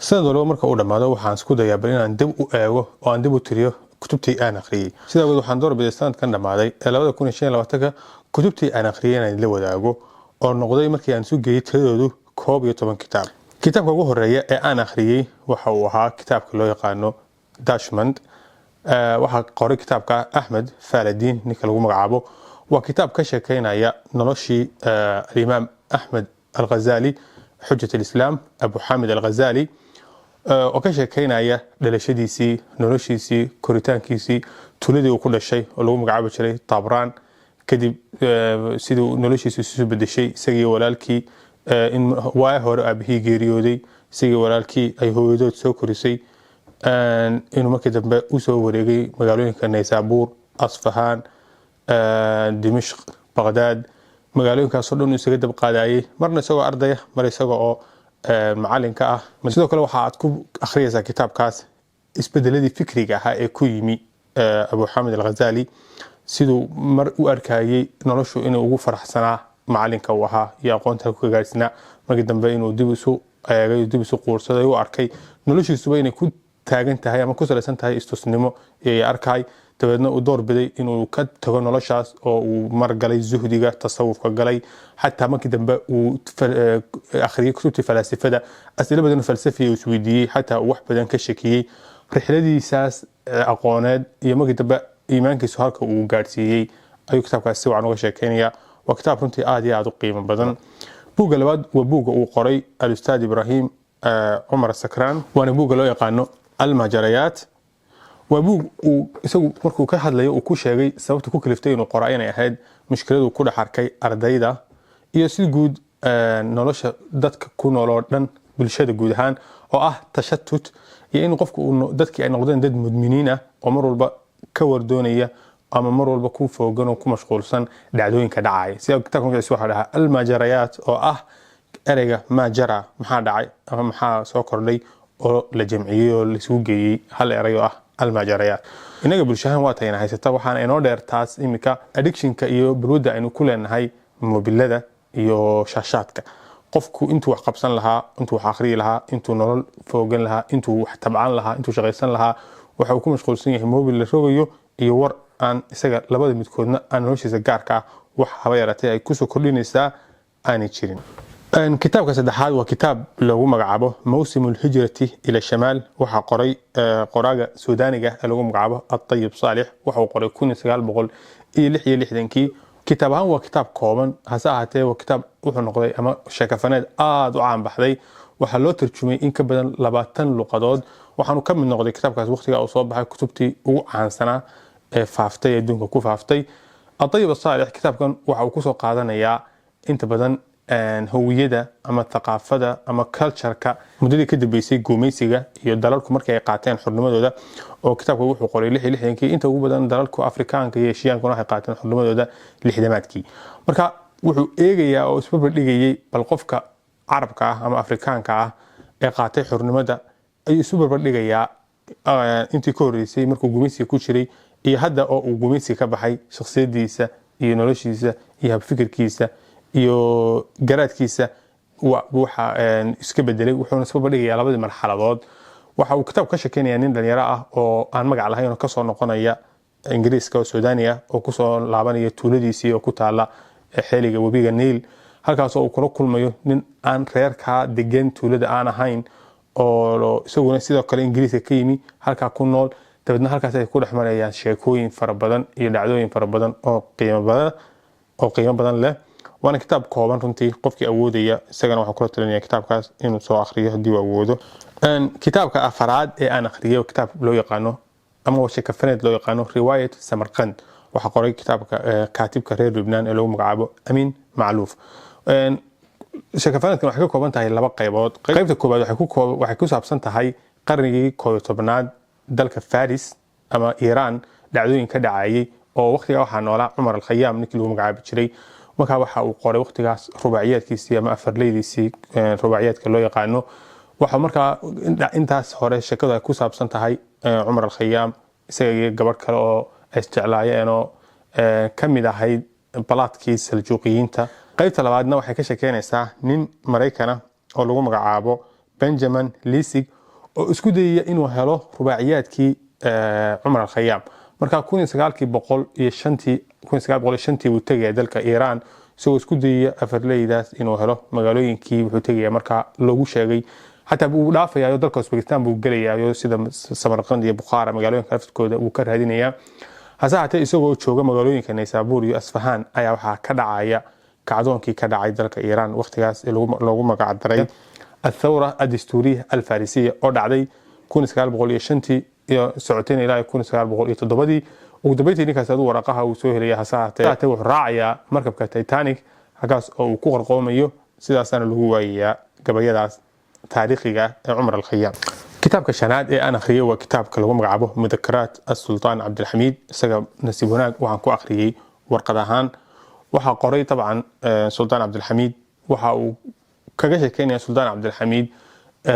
sanad walba marka uu dhamaado waxaan isku dayaa bal inaan dib u eego oo aan dib u tiriyo kutubtii aan akhriyay sidaa wada waxaan doorbiday sanadkan dhamaaday ee 2025 kutubtii aan akhriyay inaan la wadaago oo noqday markii aan isu geeyay tiradoodu 11 kitaab kitaabka ugu horeeya ee aan akhriyay waxa uu ahaa kitaabka loo yaqaano Dashmand waxa qoray kitaabka Ahmed Faladin ninka lagu magacaabo waa kitaab ka sheekeynaya noloshii Imam Ahmed Al-Ghazali حجة الإسلام أبو حامد الغزالي وكشة كينايا دلشديسي نورشيسي كوريتانكيسي تولدي وكل شيء ولو مقعبة شيء طابران كدي سيدو نورشيسي سوسو بدي شيء سجي ولالكي إن واهور أبهي جيريودي سجي ولالكي أي هو يدود سو كوريسي إنه ما كده بأوسو وريجي مقالين كنيسابور أصفهان دمشق بغداد magaalooyin ka soo dhow isaga dab qaadayay marna isagoo ardaya mar isagoo oo macallinka ah sidoo kale waxa aad ku akhriyaysaa kitaabkaas isbedeladii fikriga ah ee ku yimi Abu Hamid Al-Ghazali sidoo mar u arkayay noloshu inuu ugu faraxsanaa macallinka uu ahaa iyo aqoonta ku gaarsiina markii dambe inuu dib isu eegay dib isu qoorsaday oo arkay noloshiisu inay ku taagan tahay ama ku saleysan tahay istusnimo ee arkay dabeedna uu door biday inuu ka tago noloshaas oo uu margalay zuhdiga tasawufka galay xataa markii dambe uu akhriyay kutubta falsafada as'ilo badan falsafiye uu isweydiiyay xataa wax badan ka shakiyay rixladiisaas aqooneed iyo markii dambe iimaankiisu halka uu gaarsiiyay ayuu kitaabkaas si wacan uga sheekeynaya waa kitaab runtii aad iyo aad u qiimo badan buugga labaad waa buugga uu qoray al-ustaad Ibrahim Umar Sakran waana buugga loo yaqaano Al-Majarayaat وابو isagu markuu ka hadlayo uu ku sheegay sababta ku kaliftay inuu qoraa inay ahayd mushkiladu ku dhaxarkay ardayda iyo si guud nolosha dadka ku nool oo dhan bulshada guud ahaan oo ah tashattut iyo in qofku dadkii ay noqdeen dad mudminiin ah oo mar walba ka wardoonaya ama mar walba ku foogan oo ku mashquulsan dhacdooyinka dhacay sida kitaabka magaciisa waxa dhahaa Al-Majarayaat oo ah ereyga majara maxaa dhacay ama maxaa soo kordhay oo la jamciyay oo la isugu geeyay hal erayo ah المجريات inaga bulshahan waa tayna haysata waxaan inoo dheer taas imika addictionka iyo burwada aynu ku leenahay mobilada iyo shaashadka qofku intuu wax qabsan lahaa intuu wax akhriyi lahaa intuu nolol foogan lahaa intuu wax tabcan lahaa intuu shaqaysan lahaa waxa uu ku mashquulsan yahay mobil la rogayo iyo war aan isaga labada midkoodna aan noloshiisa gaarka wax haba yaratay ay ku soo kordhinaysaa aanay jirin كتاب كسدحاد وكتاب لو مقعبه موسم الهجرة إلى الشمال وحا قري قراغة سودانية لو مقعبه الطيب صالح وحا قري كون سقال بقول إيه لحدنكي كتابها هو كتاب كومن هساعته وكتاب وحا نقضي أما شاكفانات وعام بحذي وحا لو ترجمي إن كبدا لباتن لقضاد وحا نكمل نقضي كتاب كاس وقتها أصاب بها كتبتي وعن سنة فافتي يدونك كو فافتي الطيب الصالح كتاب كان وحا كوسو قادنا يا انت بدن هويدا ama thaqaafada ama culture-ka mudadii ka dambeysay guumeysiga iyo dalalku markay ay qaateen xurnimadooda oo kitaabku wuxuu qoray 66 inta ugu badan dalalku Afrikaanka iyo Eeshiyaanka waxay qaateen xurnimadooda 60maadkii marka wuxuu eegayaa oo isba dhigayay bal qofka Carabka ah ama Afrikaanka ah ee qaatay xurnimada ayuu isba dhigayaa intii ka horeysay markuu guumeysiga ku jiray iyo hadda oo uu guumeysiga ka baxay shakhsiyadiisa iyo noloshiisa iyo fikirkiisa iyo garaadkiisa waxa iska bedelay wuxuuna soo bandhigayaa labadii marxaladood waxa uu kitaab ka sheekeynaya nin dhalinyaro ah oo aan magac lahayn oo ka soo noqonaya Ingiriiska oo Suudaaniya oo ku soo laabanaya tuuladiisii oo ku taala xeeliga wabiga Niil halkaas oo uu kula kulmayo nin aan reerka degan tuulada aan ahayn oo isaguna sidoo kale Ingiriiska ka yimi halka ku nool dabadna halkaas ay ku dhaxmarayaan sheekooyin fara badan iyo dhacdooyin fara badan oo qiimo badan leh وانا كتاب كوبان runtii qofkii awoodaya isagana waxa ku talinaya kitaabkaas inuu soo akhriyo hadii uu awoodo kitaabka afraad ee aan akhriyo kitaab loo yaqaano ama waa sheekafeed loo yaqaano riwaayat Samarqand waxa qoray kitaabka kaatibka reer Lebanon ee lagu magacaabo Amin Ma'luf sheekafeedkan waxa ka kooban tahay laba qaybood qaybta koobaad waxay ku saabsan tahay qarnigii 11aad dalka Faris ama Iran dhacdooyin ka dhacayay oo waqtiga waxa noolaa Umar al-Khayyam ninkii lagu magacaabo jiray marka waxa uu qoray waqtigaas rubaaciyadkiisii ama afarleydiisii rubaaciyadka loo yaqaano waxa marka intaas hore sheekadu ay ku saabsan tahay Umar al-Khayyam isaga gabadh kale oo isticlaayeen oo kamid ahayd balaadkii Seljuuqiyiinta qaybta labaadna waxay ka sheekeynaysaa nin Mareykan ah oo lagu magacaabo benjamin lisig oo isku dayaya inuu helo rubaaciyaadkii cumar al-khayaam marka 1905 uu tagaya dalka Iran isagoo isku dayaya afarleydaas inuu helo magaalooyinkii wuxuu tagaya marka lagu sheegay حتى uu dhaafayo dalka Uzbekistan buu galayaa sida Samarqand iyo Bukhara magaalooyinka afkooda uu ka raadinaya hase haatee isagoo jooga magaalooyinka Naysabur iyo Asfahan ayaa waxa ka dhacaya kacdoonkii ka dhacay dalka Iran waqtigaas loogu magac daray الثورة الدستورية الفارسية oo dhacday 1905 iyo socoteen ilaa 1907 ugu dambeyntii ninkaas uu waraqaha uu soo helay hase haatee wuxuu raacaya markabka Titanic halkaas oo uu ku qarqoomayo sidaasana lagu waayayaa gabayadaas تاريخية عمر الخيام كتاب كشناد أنا أخريه وكتاب كلغو مقعبه مذكرات السلطان عبد الحميد سجى نسيب هناك وحن كو أخريه ورقدهان وحا قري طبعا سلطان عبد الحميد وحا كجاش كان سلطان عبد الحميد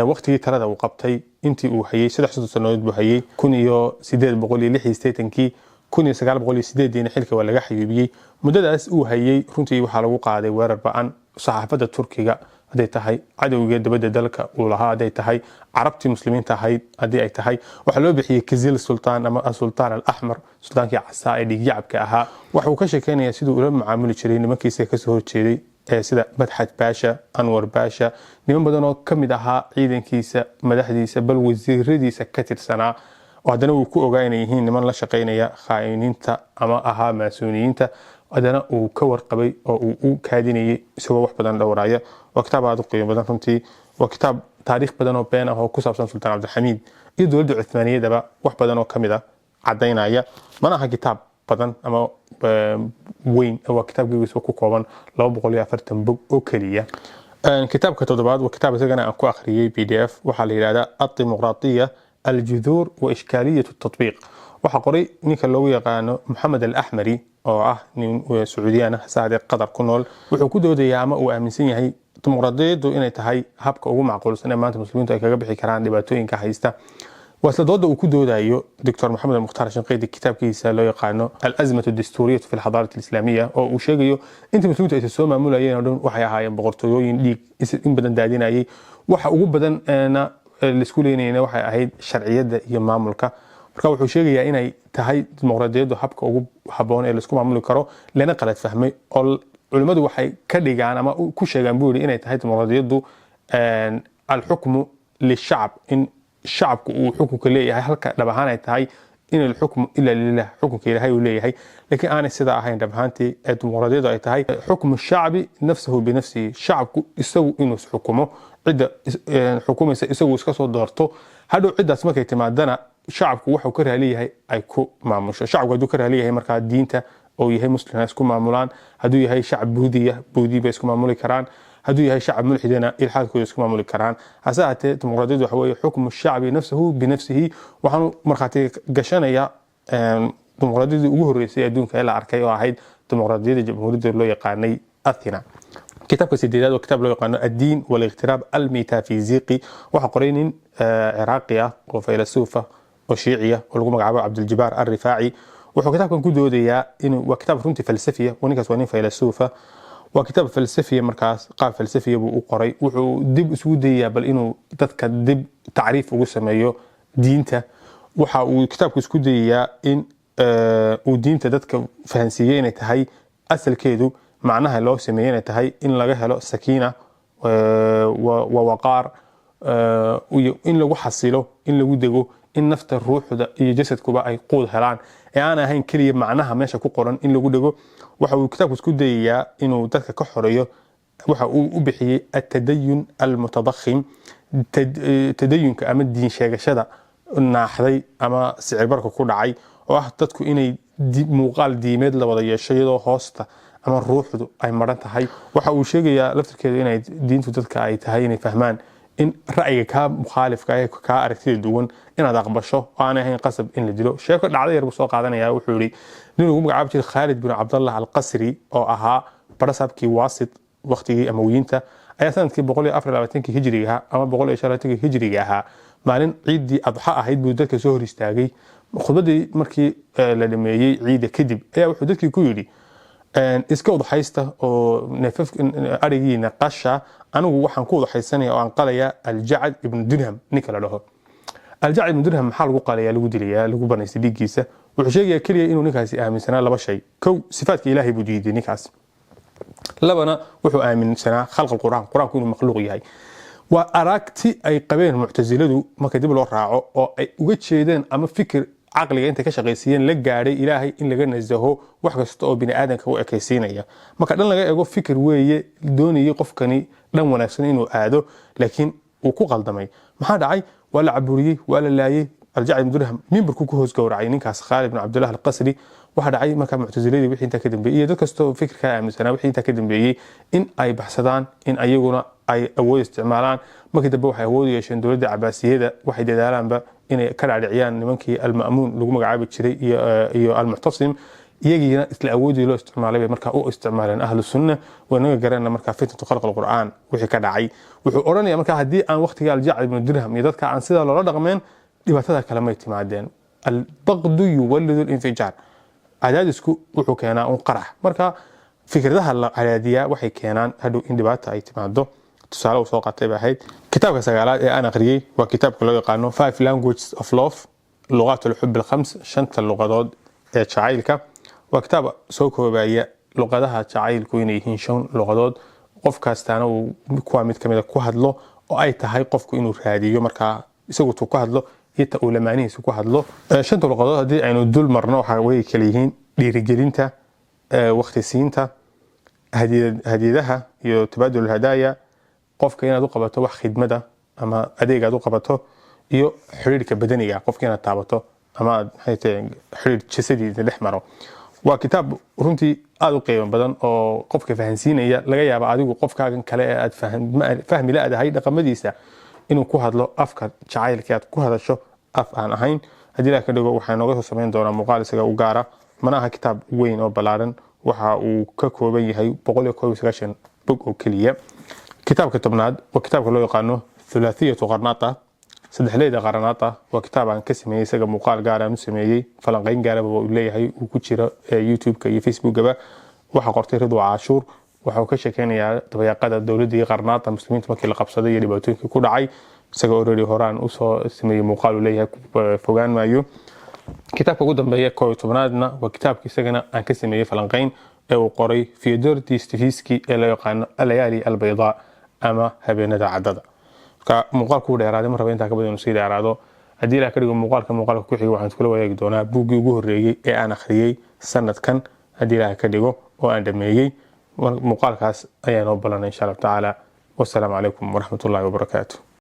وقتي ترى وقبتي انتي وحيي سدح سدس سنوات بوحيي كوني يو سيداد بقولي لحي ستيتنكي كوني سقال بقولي سيداد دين حلكة ولا جحي بيجي مدة وحيي رنتي وحا لغو قاعدي ويرر بقان صحافة التركية haday tahay cadawga dibadda dalka uu lahaa haday tahay carabti muslimiinta ahayd haday ay tahay waxa loo bixiyay Kizil Sultan ama Sultan al-Ahmar sultaankii casaa ee dhigyacabka ahaa waxa uu ka sheekeynaya sidoo uu la macaamuli jiray nimankiisa ka soo horjeeday sida Madhad Pasha Anwar Pasha niman badan oo kamid ahaa ciidankiisa madaxdiisa bal wasiiradiisa ka tirsanaa oo hadana uu ku ogaanay yihiin niman la shaqeynaya khaayiniinta ama ahaa maasuuniyiinta adana uu ka warqabay oo uu kaadinayay isagoo wax badan dhowraaya وكتاب هذا قيم بدن فهمتي وكتاب تاريخ بدن بين هو كسب سلطان عبد الحميد يدول دو عثمانية دبا wax badan oo kamida cadeynaya mana كتاب بدن ama وين هو كتاب جيس ku kooban 240 bog oo kaliya كتابك تoddobaad وكتاب isagana aan ku akhriyay PDF waxa la yiraahdaa الديمقراطية الجذور وإشكالية التطبيق waxa qoray ninka loogu yaqaano محمد الأحمري oo ah nin Sacuudiyana saade qadar ku nool wuxuu ku doodayaa ama uu aaminsan yahay dimuqraadiyaddu inay tahay habka ugu macquulsan ee maanta muslimiintu ay kaga bixi karaan dhibaatooyinka haysta wasla dooda uu ku doodayo Dr. Mohammed Mukhtar Shanqidi kitabkiisa loo yaqaano al-azmatu ad-dasturiyyah fi al-hadarat al-islamiyya oo uu sheegayo inta muslimiintu ay soo maamulayeen oo dhan waxay ahaayeen boqortooyooyin dhiig in badan daadinayay waxa ugu badan la isku leenayna waxay ahayd sharciyada iyo maamulka marka wuxuu sheegayaa inay tahay dimuqraadiyaddu habka ugu haboon ee la isku maamuli karo lana qalad fahmay oo culimadu waxay ka dhigaan ama ku sheegaan buuri inay tahay dimuqraadiyaddu al-hukmu lishacb in shacabku uu xukunka leeyahay halka dhabahaan ay tahay in al-hukmu illa lillah xukunka ilaahay uu leeyahay laakiin aanay sida ahayn dhabahaantii dimuqraadiyaddu ay tahay hukmu shacbi nafsuhu binafsihi shacabku isagu inuu xukumo cid xukumaysa isagu iska soo doorto hadhow cidaas markay timaadana shacabku wuxuu ka raaliyahay ay ku maamusho shacabku haduu ka raaliyahay marka diinta oo yahay muslimna isku maamulaan haduu yahay shacab buudi bay isku maamuli karaan haduu yahay shacab mulxidana ilhaadkooda isku maamuli karaan hasaatee dimuqraadiyaddu waxa weeye xukmu shacbi nafsuhu binafsihi waxaanu markhaati gashanaya dimuqraadiyadda ugu horeysay adduunka ee la arkay oo ahayd dimuqraadiyadda jamhuuriyadda loo yaqaanay Athena كتاب سيداد وكتاب له يقال الدين والاغتراب الميتافيزيقي وحقرين عراقية وفيلسوفة وشيعية ولقوا مقعبة عبد الجبار الرفاعي وحو كتاب كان كودو ديا إنه وكتاب رنتي فلسفية ونكاس وانين فيلسوفة وكتاب فلسفية مركز قاب فلسفية وقري وحو دب سودية بل إنه تذكر دب تعريف وقسميه دينته وحو كتاب كوديا إن ودينته تذكر فهنسيين تهي أصل كيدو معناها لو سميين تهي إن لغا هلو سكينة ووقار وإن لغو حصيلو إن لغو دغو إن نفط الروح iyo jasadkuba ay quud helaan ee aan ahayn kaliya macnaha meesha ku qoran in lagu dhigo waxa uu kitaabku isku dayayaa inuu dadka ka xoreeyo waxa uu u bixiyay at-tadayyun al-mutadakhim tadayyunka ama diin sheegashada naaxday ama sicir barka ku dhacay oo ah dadku inay muuqaal diimeed la wada yeesho iyadoo hoosta ama ruuxdu ay maran tahay waxa uu sheegayaa laftirkeedu inay diintu dadka ay tahay inay fahmaan in ra'yiga ka mukhalifka ah ka aragtida duwan inaad aqbasho oo aan ahayn qasab in la dilo sheeko dhacday yar soo qaadanaya wuxuu yiri nin ugu magacaab jiray Khalid bin Abdullah al-Qasri oo ahaa barasabkii waasit waqtigii Amawiyiinta ayaa sanadkii 124 hijriga ama 120 hijriga ahaa maalin ciidii adxa ahayd buu dadka soo hor istaagay khudbadii markii la dhameeyay ciida kadib ayaa wuxuu dadkii ku yiri iska udhaxaysta oo neefaf arigiina qasha anigu waxaan ku udhaxaysanaya oo aan qalaya Al-Jacd ibn Dirham ninka la dhaho Al-Jacd ibn Dirham maxaa lagu qalaya lagu dilaya lagu banaystay dhigiisa wuxuu sheegaya kaliya inuu ninkaasi aaminsanaa laba shay kow sifaadka Ilaahay buu diiday ninkaas labana wuxuu aaminsanaa khalq quraanku inuu makhluuq yahay waa aragti ay qabeen mu'taziladu marka dib loo raaco oo ay uga jeedeen ama fikir عقلي أنت كشغيسيين لجاري إلهي إن لجنا الزهو وحكي ستو بني آدم كهو أكيسينية ما كان لنا جاي فكر ويا دوني يقف كني لم وناسنين وآدو لكن وكو غلطمي ما حد عاي ولا عبوري ولا لاي الجعد من درهم مين بركوكو هوس جور عينين كاس خالد بن عبد الله القصري واحد عاي ما كان معتزلي وحين تكدم بيه ده كستو فكر كامل سنة وحين تكدم بيه إن أي بحثان إن أيقونا أي أول استعمالان ما كده بوحي أول يشين دولة عباسية ده واحد دالان بقى إن كان على عيان نمكي المأمون لو مجعب الشري المعتصم يجي الأود له استعماله مركا أو استعمالا أهل السنة ونجى جرنا مركا فتنة خلق القرآن وحي كدعي وحوراني مركا هدي أن وقت قال الجعد بن درهم يدك عن سيدا ولا رغمين لبتدا كلمات معدين البغض يولد الانفجار عدادسكو وحو كينا انقرح مركا فكرتها العادية وحي كينان هدو اندباتا اي تمادو تسالة وسوقة تباهيد كتاب سجالات أنا قريه وكتاب كله يقانو 5 languages of love لغات الحب الخمس شنت اللغات شعيلك وكتاب سوكو باية لغتها شعيل كويني هنشون لغات قف كاستانو كوامد كميدا كوهدلو وأي تهاي قفكو إنو راديو مركا يسوي كوهدلو يتا أولماني كوهدلو شنت اللغات دي عينو دول مرنو حاوي كليهين لرجلينتا واختسينتا هديدها تبادل الهدايا qofka inaad u qabato wax khidmada ama adeeg aad u qabato iyo xiriirka badaniga qofka inaad taabato ama xiriir jasadiisa dhex maro waa kitaab runtii aad u qiimo badan oo qofka fahansiinaya laga yaabo adigu qofkaagan kale ee aad fahmi la adahay dhaqamadiisa inuu ku hadlo afka jacaylka aad ku hadasho af aan ahayn hadii la ka dhigo waxaan nooga soo sameyn doonaa muuqaal isaga u gaara mana aha kitaab weyn oo balaaran waxa uu ka kooban yahay 191 bog oo kaliya كتاب كتبناد وكتاب كله يقانو ثلاثية قرناطة سدحليدة قرناطة وكتاب عن كسمي سجى مقال قارة مسميه فلانقين قارة بقولي هاي وكتشرة يوتيوب كي فيسبوك جبا وحقرتي رضو عاشور وحوكش كان يا طبيعة قادة الدولة دي قرناطة مسلمين تمكي لقبصدية اللي بتوين كل عاي سجى أوريدي هوران أوصى سمي مقال ليها فوقان مايو كتاب قدام بيا كتبنادنا وكتاب كسجنا عن كسمي فلانقين أو قري في دورتي ستيفيسكي إلى يقان الليالي البيضاء ama habeenada cadada ka muuqaalku dheeraade mar raba inta ka badan sii dheeraado hadii la ka dhigo muuqaalka ku xiga waxaan kula wadaagi doonaa buuggii ugu horeeyay ee aan akhriyay sanadkan hadii la ka dhigo oo aan dhameeyay muuqaalkaas ayaan oo balan insha Allah taala wassalaamu alaykum wa rahmatullahi wa barakatuh